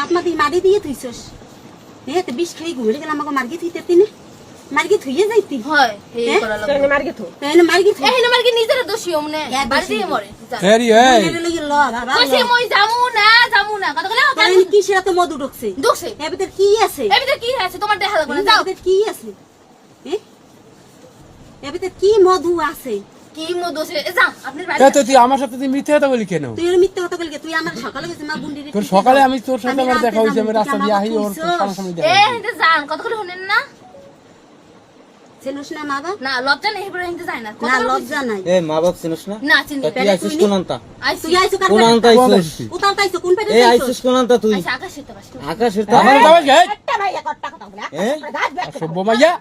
আত্মা তুই মারি দিয়ে থইছস তো বিষ খেয়ে ঘুরে গেলাম আমাকে মার্গি থইতে তিনে মার্গি থইয়ে যাইতি হয় এই করা লাগবে তাই মার্গে থো মার্গি থই এই মার্গি নিজের দোষী ওমনে বাড়ি দিয়ে মরে হেরি এই ল বাবা কইছে মই যামু না কত কইলা তাই কি সেটা তো মধু ঢুকছে ঢুকছে এর ভিতর কি আছে এই ভিতর কি আছে তোমার দেখা লাগবে না যাও এর ভিতর কি আছে এর ভিতর কি মধু আছে কি মধু আছে যা আপনার বাড়ি এই তো তুই আমার সাথে তুই মিথ্যে কথা বলি কেন তুই এর মিথ্যা কথা বলকে তুই আমার সকালে গেছিস মা বুন্ডিরে তোর সকালে আমি তোর সাথে আমার দেখা হইছে আমি রাস্তা দিয়ে আহি ওর সামনে দেখা এই হিতে যান কত করে শুনেন না চেনস না মা বাবা না লজ্জা নেই করে হিতে যায় না না লজ্জা নাই এ মা বাপ চিনস না না চিনি তুই আইছিস কোন আনতা আইছি তুই আইছো কার কোন আনতা আইছিস উতাল তাইছো কোন পেটে এ আইছিস কোন আনতা তুই আইছি আকাশের তো বাস আকাশের তো আমার বাবা গে একটা ভাইয়া কট্টা কথা বলে হ্যাঁ সভ্য মাইয়া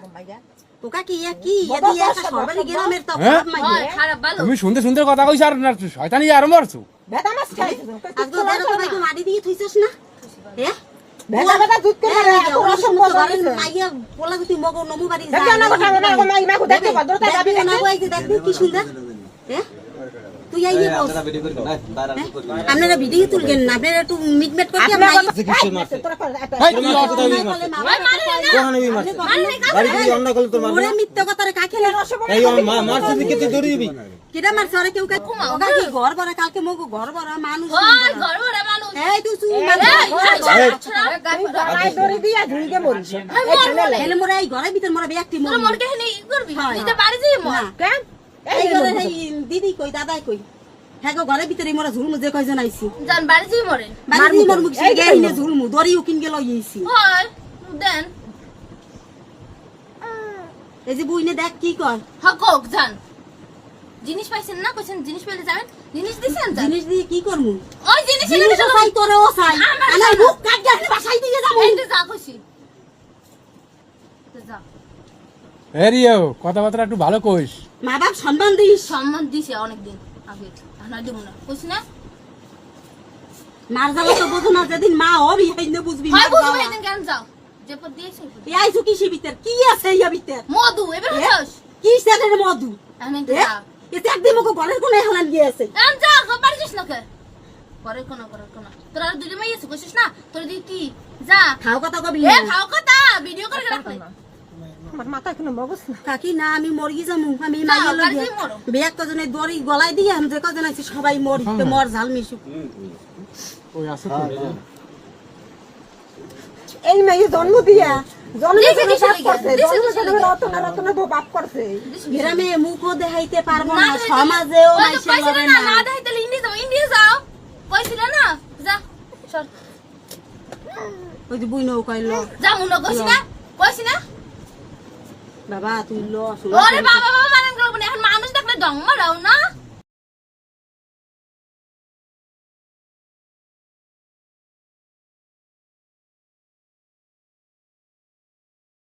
ওকা কি কি এদি একটা সরবারি গ্রামের তো খারাপ মাইয়া হয় খারাপ ভালো তুমি শুনতে শুনতে কথা কইছ আর না শয়তানি আর মারছো বেদা মাছ খাইছিস আজকে ওদের তো ভাই মারি দিয়ে থইছস না বেদা দুধ করে ওরা সব ঘরের মাইয়া বলা তুই মগ নমু বাড়ি যা না কথা না মাই মাকু দেখতে ভদ্রতা দাবি না কই যে দেখবি কি সুন্দর তুই আইয়ে বল আপনারা ভিডিও তুলবেন না আপনারা একটু মিটমেট করে আপনারা মারছে তোরা করে এই তুই বাড়ি দিয়ে অন্য কল তোর মারবে ওরে মিথ্যা কথা রে কাকেলে এই মারছে দিকে তুই দৌড়ি দিবি কিরা মারছে ওরে কেউ ওকা কি ঘর ভরা কালকে মগ ঘর ভরা মানুষ হয় ঘর ভরা মানুষ এই তুই চুপ মাই দড়ি দিয়া ঝুইকে মরিস এলে মোরে এই ঘরের ভিতর মোরে একটি তোর মন কে হেনি করবি নিতে বাড়ি যাই মর কেন এই ঘরে এই দিদি কই দাদাই কই হ্যাঁ গো ঘরের ভিতরে মোরা ঝুলমু যে কয়জন আইছি জান বাড়ি যাই মরেন বাড়ি মোর মুখ সে গেইনে ঝুলমু দড়ি উকিন গেল ইয়েছি হয় দেন এই যে বুইনে দেখ কি কর হকক জান জিনিস পাইছেন না কইছেন জিনিস পেলে যাবেন জিনিস দিছেন জান জিনিস দিয়ে কি করমু ওই জিনিস এনে জিনিস চাই তোরে ও চাই আমি মুখ কাট গেলে বাসাই দিয়ে যাবো এই যা কইছি যা হেরিও কথাবার্তা একটু ভালো কইস মা বাপ সম্মান দিস সম্মান দিছে অনেক দিন আগে না দিব না কইছি না মার জ্বালা তো বুঝো না যেদিন মা হবি হাইনে বুঝবি হয় বুঝবে এদিন কেন যাও যে পর দিয়েছে এই আইছো কি সে ভিতর কি আছে ইয়া ভিতর মধু এবার হস কি সেদের মধু আমি এ? যা এতে একদিন মগো ঘরের কোনে হলান গিয়েছে আম যা বাড়ি যাস না কে করে কোন তোরা দুটো মাই আছে কইছিস না তোর দি কি যা খাও কথা কবি এ খাও কথা ভিডিও করে রাখলে আমার মাথা কোনো মগজ না কাকি না আমি মরি যামু আমি যাও, মাইয়া বাড়ি লইয়া যাই মরো। বিয়াক কজনে দড়ি গলায় দিয়ে আমি যে কজন আইছি সবাই মরি তো মর ঝাল মিশু ওই আছে তো এই মেয়ে জন্ম দিয়া জন্ম দিছে, দিয়ে দিছে বাপ লিগে, করছে দিছে, জন্ম দিছে দিয়ে লিগে। রতনা বউ বাপ করছে গ্রামে মুখও দেখাইতে পারবো না সমাজেও মাইসে লড়ে না না না দেখাই তাহলে ইন্ডিয়া যাও কইছিল না যা চল ওই যে বুইনও কইল যা মুন্ড কইছি না বাবা তুই ল ওরে বাবা বাবা মানেন করব না এখন মানুষ দেখলে দম মারাও না